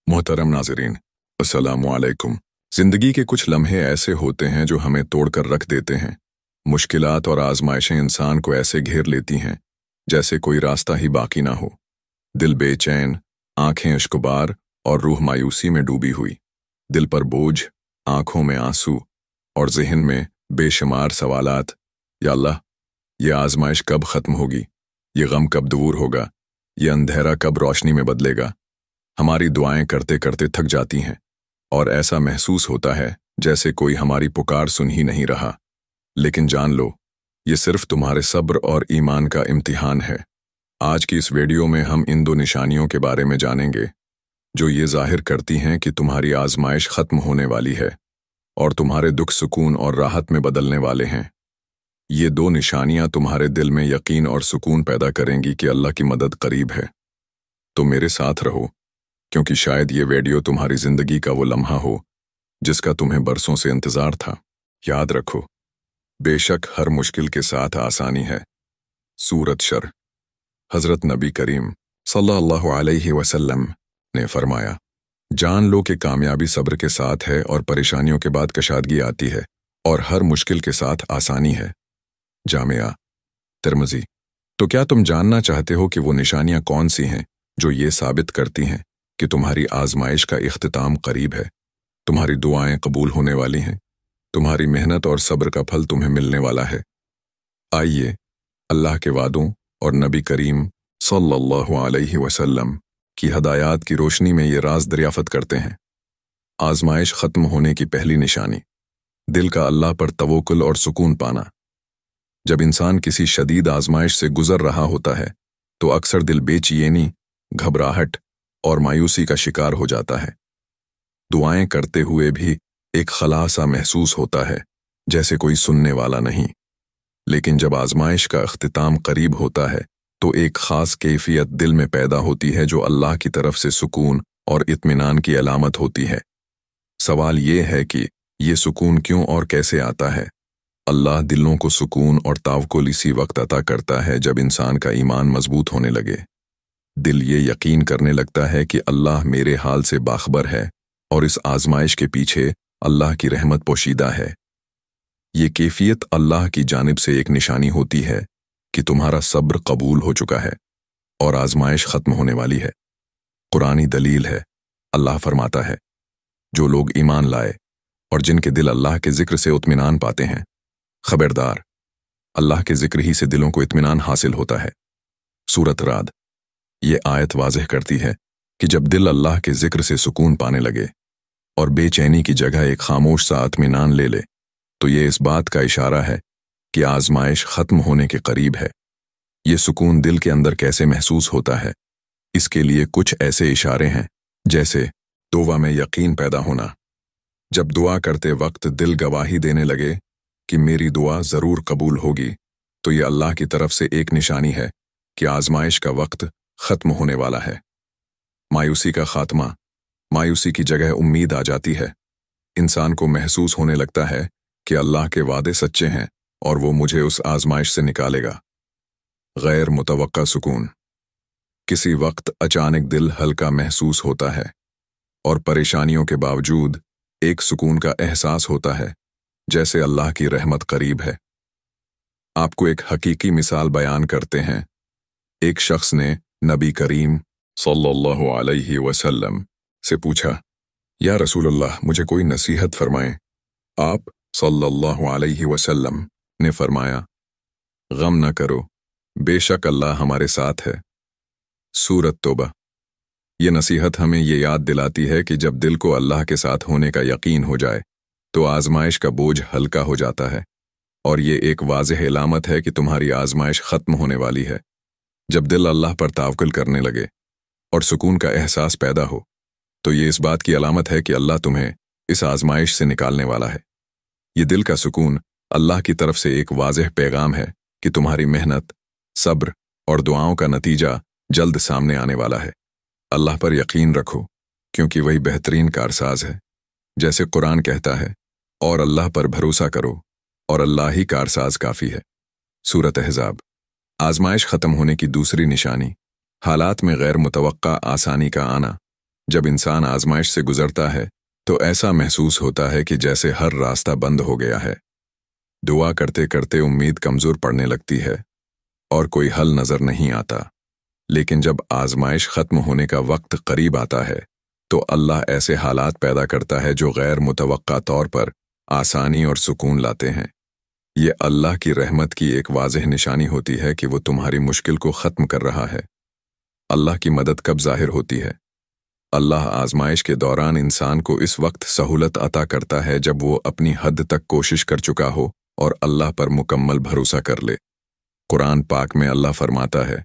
मोहतरम नाज़रीन, अस्सलामु अलैकुम। ज़िंदगी के कुछ लम्हे ऐसे होते हैं जो हमें तोड़कर रख देते हैं। मुश्किलात और आजमाइशें इंसान को ऐसे घेर लेती हैं जैसे कोई रास्ता ही बाकी ना हो। दिल बेचैन, आंखें अश्कबार और रूह मायूसी में डूबी हुई। दिल पर बोझ, आंखों में आंसू और ज़हन में बेशुमार सवालात। या अल्लाह, ये आजमाइश कब ख़त्म होगी? ये गम कब दूर होगा? ये अंधेरा कब रोशनी में बदलेगा? हमारी दुआएं करते करते थक जाती हैं और ऐसा महसूस होता है जैसे कोई हमारी पुकार सुन ही नहीं रहा। लेकिन जान लो, ये सिर्फ तुम्हारे सब्र और ईमान का इम्तिहान है। आज की इस वीडियो में हम इन दो निशानियों के बारे में जानेंगे जो ये जाहिर करती हैं कि तुम्हारी आजमाइश ख़त्म होने वाली है और तुम्हारे दुख सुकून और राहत में बदलने वाले हैं। ये दो निशानियां तुम्हारे दिल में यकीन और सुकून पैदा करेंगी कि अल्लाह की मदद करीब है। तो मेरे साथ रहो, क्योंकि शायद ये वीडियो तुम्हारी ज़िंदगी का वो लम्हा हो जिसका तुम्हें बरसों से इंतज़ार था। याद रखो, बेशक हर मुश्किल के साथ आसानी है। सूरत शर। हज़रत नबी करीम सल्लल्लाहु अलैहि वसल्लम ने फरमाया, जान लो कि कामयाबी सब्र के साथ है और परेशानियों के बाद कशादगी आती है और हर मुश्किल के साथ आसानी है। जामिया तिर्मिज़ी। तो क्या तुम जानना चाहते हो कि वो निशानियां कौन सी हैं जो ये साबित करती हैं कि तुम्हारी आजमाइश का इख्तिताम करीब है, तुम्हारी दुआएं कबूल होने वाली हैं, तुम्हारी मेहनत और सब्र का फल तुम्हें मिलने वाला है? आइए अल्लाह के वादों और नबी करीम सल्लल्लाहु अलैहि वसल्लम की हदायत की रोशनी में ये राज दरियाफ़त करते हैं। आजमाइश ख़त्म होने की पहली निशानी, दिल का अल्लाह पर तवक्कुल और सुकून पाना। जब इंसान किसी शदीद आजमाइश से गुजर रहा होता है तो अक्सर दिल बेचैनी, घबराहट और मायूसी का शिकार हो जाता है। दुआएं करते हुए भी एक खला सा महसूस होता है, जैसे कोई सुनने वाला नहीं। लेकिन जब आजमाइश का इख्तिताम करीब होता है तो एक ख़ास कैफियत दिल में पैदा होती है जो अल्लाह की तरफ से सुकून और इत्मीनान की अलामत होती है। सवाल ये है कि ये सुकून क्यों और कैसे आता है? अल्लाह दिलों को सुकून और तावक्कुल इसी वक्त अता करता है जब इंसान का ईमान मजबूत होने लगे। दिल ये यकीन करने लगता है कि अल्लाह मेरे हाल से बाखबर है और इस आजमाइश के पीछे अल्लाह की रहमत पोशीदा है। ये कैफियत अल्लाह की जानिब से एक निशानी होती है कि तुम्हारा सब्र कबूल हो चुका है और आजमाइश ख़त्म होने वाली है। कुरानी दलील है। अल्लाह फरमाता है, जो लोग ईमान लाए और जिनके दिल अल्लाह के ज़िक्र से इत्मीनान पाते हैं, खबरदार, अल्लाह के ज़िक्र ही से दिलों को इत्मीनान हासिल होता है। सूरत राद। ये आयत वाज़ेह करती है कि जब दिल अल्लाह के ज़िक्र से सुकून पाने लगे और बेचैनी की जगह एक खामोश सा इत्मीनान ले ले, तो ये इस बात का इशारा है कि आजमाइश ख़त्म होने के करीब है। ये सुकून दिल के अंदर कैसे महसूस होता है? इसके लिए कुछ ऐसे इशारे हैं, जैसे दुआ में यकीन पैदा होना। जब दुआ करते वक्त दिल गवाही देने लगे कि मेरी दुआ ज़रूर कबूल होगी, तो ये अल्लाह की तरफ से एक निशानी है कि आजमाइश का वक्त ख़त्म होने वाला है। मायूसी का खात्मा। मायूसी की जगह उम्मीद आ जाती है। इंसान को महसूस होने लगता है कि अल्लाह के वादे सच्चे हैं और वो मुझे उस आजमाइश से निकालेगा। गैर मुतवक्का सुकून। किसी वक्त अचानक दिल हल्का महसूस होता है और परेशानियों के बावजूद एक सुकून का एहसास होता है, जैसे अल्लाह की रहमत करीब है। आपको एक हकीकी मिसाल बयान करते हैं। एक शख्स ने नबी करीम सल्लल्लाहु अलैहि वसल्लम से पूछा, या रसूलल्लाह, मुझे कोई नसीहत फरमाएं। आप सल्लल्लाहु अलैहि वसल्लम ने फरमाया, गम न करो, बेशक अल्लाह हमारे साथ है। सूरत तौबा। ये नसीहत हमें ये याद दिलाती है कि जब दिल को अल्लाह के साथ होने का यकीन हो जाए तो आजमाइश का बोझ हल्का हो जाता है और ये एक वाज़ेह इलामत है कि तुम्हारी आजमाइश ख़त्म होने वाली है। जब दिल अल्लाह पर तावक्कुल करने लगे और सुकून का एहसास पैदा हो, तो ये इस बात की अलामत है कि अल्लाह तुम्हें इस आजमाइश से निकालने वाला है। ये दिल का सुकून अल्लाह की तरफ से एक वाज़ेह पैगाम है कि तुम्हारी मेहनत, सब्र और दुआओं का नतीजा जल्द सामने आने वाला है। अल्लाह पर यकीन रखो, क्योंकि वही बेहतरीन कारसाज है। जैसे कुरान कहता है, और अल्लाह पर भरोसा करो और अल्लाह ही कारसाज काफ़ी है। सूरत अहज़ाब। आजमाइश ख़त्म होने की दूसरी निशानी, हालात में गैर मुतवक्का आसानी का आना। जब इंसान आजमाइश से गुजरता है तो ऐसा महसूस होता है कि जैसे हर रास्ता बंद हो गया है। दुआ करते करते उम्मीद कमजोर पड़ने लगती है और कोई हल नजर नहीं आता। लेकिन जब आजमाइश खत्म होने का वक्त करीब आता है तो अल्लाह ऐसे हालात पैदा करता है जो गैर मुतवक्का तौर पर आसानी और सुकून लाते हैं। ये अल्लाह की रहमत की एक वाज़ेह निशानी होती है कि वो तुम्हारी मुश्किल को ख़त्म कर रहा है। अल्लाह की मदद कब ज़ाहिर होती है? अल्लाह आजमाइश के दौरान इंसान को इस वक्त सहूलत अता करता है जब वो अपनी हद तक कोशिश कर चुका हो और अल्लाह पर मुकम्मल भरोसा कर ले। कुरान पाक में अल्लाह फरमाता है,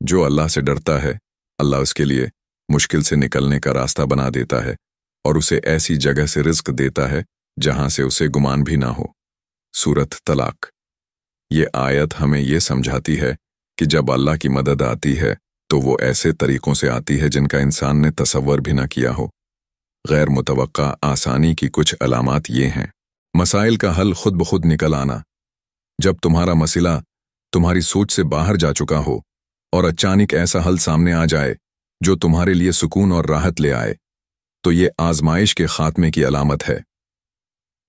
जो अल्लाह से डरता है अल्लाह उसके लिए मुश्किल से निकलने का रास्ता बना देता है और उसे ऐसी जगह से रिज़्क देता है जहां से उसे गुमान भी ना हो। सूरत तलाक। ये आयत हमें ये समझाती है कि जब अल्लाह की मदद आती है तो वो ऐसे तरीक़ों से आती है जिनका इंसान ने तसव्वुर भी ना किया हो। गैर मुतवक्का आसानी की कुछ अलामात ये हैं। मसाइल का हल खुद ब खुद निकल आना। जब तुम्हारा मसला तुम्हारी सोच से बाहर जा चुका हो और अचानक ऐसा हल सामने आ जाए जो तुम्हारे लिए सुकून और राहत ले आए, तो ये आजमाइश के खात्मे की अलामत है।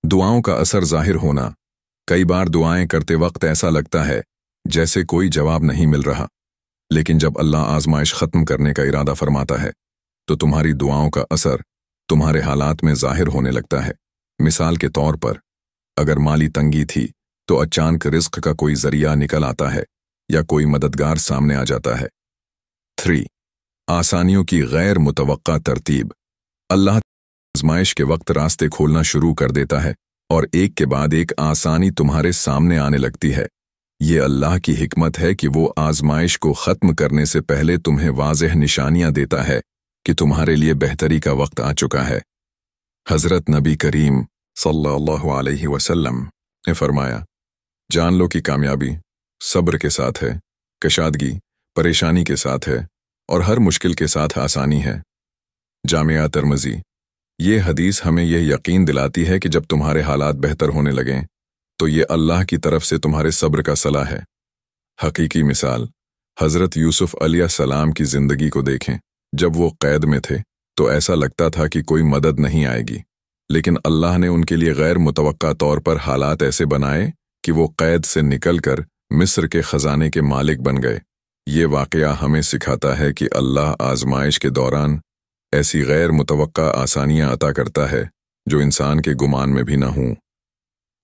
दुआओं का असर जाहिर होना। कई बार दुआएं करते वक्त ऐसा लगता है जैसे कोई जवाब नहीं मिल रहा, लेकिन जब अल्लाह आजमाइश खत्म करने का इरादा फरमाता है तो तुम्हारी दुआओं का असर तुम्हारे हालात में जाहिर होने लगता है। मिसाल के तौर पर, अगर माली तंगी थी तो अचानक रिज़्क का कोई जरिया निकल आता है या कोई मददगार सामने आ जाता है। 3. आसानियों की गैर मुतवक्का तरतीब। अल्लाह आजमाइश के वक्त रास्ते खोलना शुरू कर देता है और एक के बाद एक आसानी तुम्हारे सामने आने लगती है। ये अल्लाह की हिकमत है कि वो आजमाइश को ख़त्म करने से पहले तुम्हें वाज़ेह निशानियां देता है कि तुम्हारे लिए बेहतरी का वक्त आ चुका है। हज़रत नबी करीम सल्लल्लाहु अलैहि वसल्लम ने फरमाया, जान लो कि कामयाबी सब्र के साथ है, कशादगी परेशानी के साथ है और हर मुश्किल के साथ आसानी है। जामिया तिर्मिज़ी। ये हदीस हमें यह यकीन दिलाती है कि जब तुम्हारे हालात बेहतर होने लगें तो ये अल्लाह की तरफ से तुम्हारे सब्र का सलाह है। हकीकी मिसाल, हज़रत यूसुफ अलैहिस्सलाम की ज़िंदगी को देखें। जब वो कैद में थे तो ऐसा लगता था कि कोई मदद नहीं आएगी, लेकिन अल्लाह ने उनके लिए गैर मुतवक्का तौर पर हालात ऐसे बनाए कि वो कैद से निकलकर मिस्र के ख़जाने के मालिक बन गए। ये वाक़या हमें सिखाता है कि अल्लाह आजमाइश के दौरान ऐसी गैर मुतवक्का आसानियां अता करता है जो इंसान के गुमान में भी ना हों।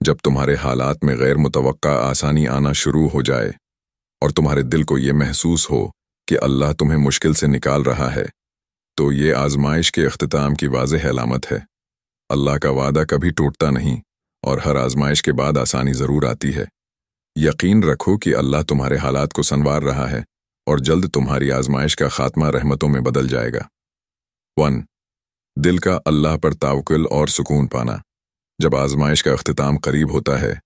जब तुम्हारे हालात में गैर मुतवक्का आसानी आना शुरू हो जाए और तुम्हारे दिल को ये महसूस हो कि अल्लाह तुम्हें मुश्किल से निकाल रहा है, तो ये आजमाइश के अख्तिताम की वाज़ेह अलामत है। अल्लाह का वादा कभी टूटता नहीं और हर आजमाइश के बाद आसानी ज़रूर आती है। यकीन रखो कि अल्लाह तुम्हारे हालात को संवार रहा है और जल्द तुम्हारी आजमाइश का खात्मा रहमतों में बदल जाएगा। 1. दिल का अल्लाह पर तवक्कुल और सुकून पाना। जब आजमाइश का अख्तिताम करीब होता है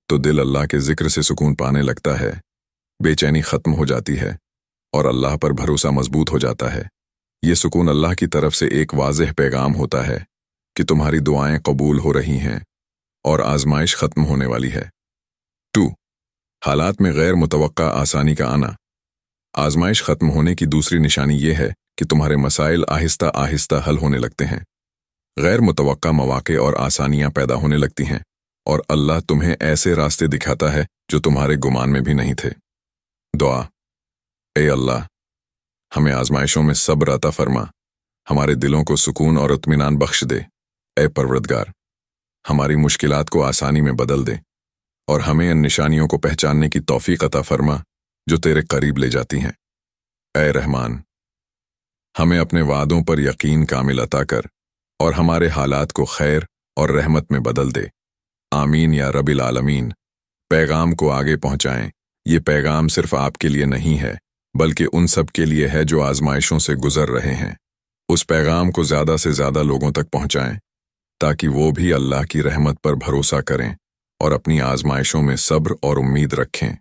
तो दिल अल्लाह के ज़िक्र से सुकून पाने लगता है, बेचैनी ख़त्म हो जाती है और अल्लाह पर भरोसा मजबूत हो जाता है। ये सुकून अल्लाह की तरफ से एक वाज़ेह पैगाम होता है कि तुम्हारी दुआएं कबूल हो रही हैं और आजमाइश ख़त्म होने वाली है। 2. हालात में गैर मुतवक्का आसानी का आना। आजमाइश ख़त्म होने की दूसरी निशानी ये है कि तुम्हारे मसाइल आहिस्ता आहिस्ता हल होने लगते हैं। गैर मुतवक्का मौक़े और आसानियां पैदा होने लगती हैं और अल्लाह तुम्हें ऐसे रास्ते दिखाता है जो तुम्हारे गुमान में भी नहीं थे। दुआ। ए अल्लाह, हमें आजमाइशों में सब्र अता फरमा, हमारे दिलों को सुकून और इत्मीनान बख्श दे। ए परवरदिगार, हमारी मुश्किलात को आसानी में बदल दे और हमें इन निशानियों को पहचानने की तौफीक अता फरमा जो तेरे करीब ले जाती हैं। ए रहमान, हमें अपने वादों पर यकीन कामिल अता कर और हमारे हालात को खैर और रहमत में बदल दे। आमीन या रब्बिल आलमीन। पैगाम को आगे पहुंचाएं। ये पैगाम सिर्फ आपके लिए नहीं है बल्कि उन सब के लिए है जो आजमाइशों से गुजर रहे हैं। उस पैगाम को ज़्यादा से ज़्यादा लोगों तक पहुंचाएं ताकि वो भी अल्लाह की रहमत पर भरोसा करें और अपनी आजमाइशों में सब्र और उम्मीद रखें।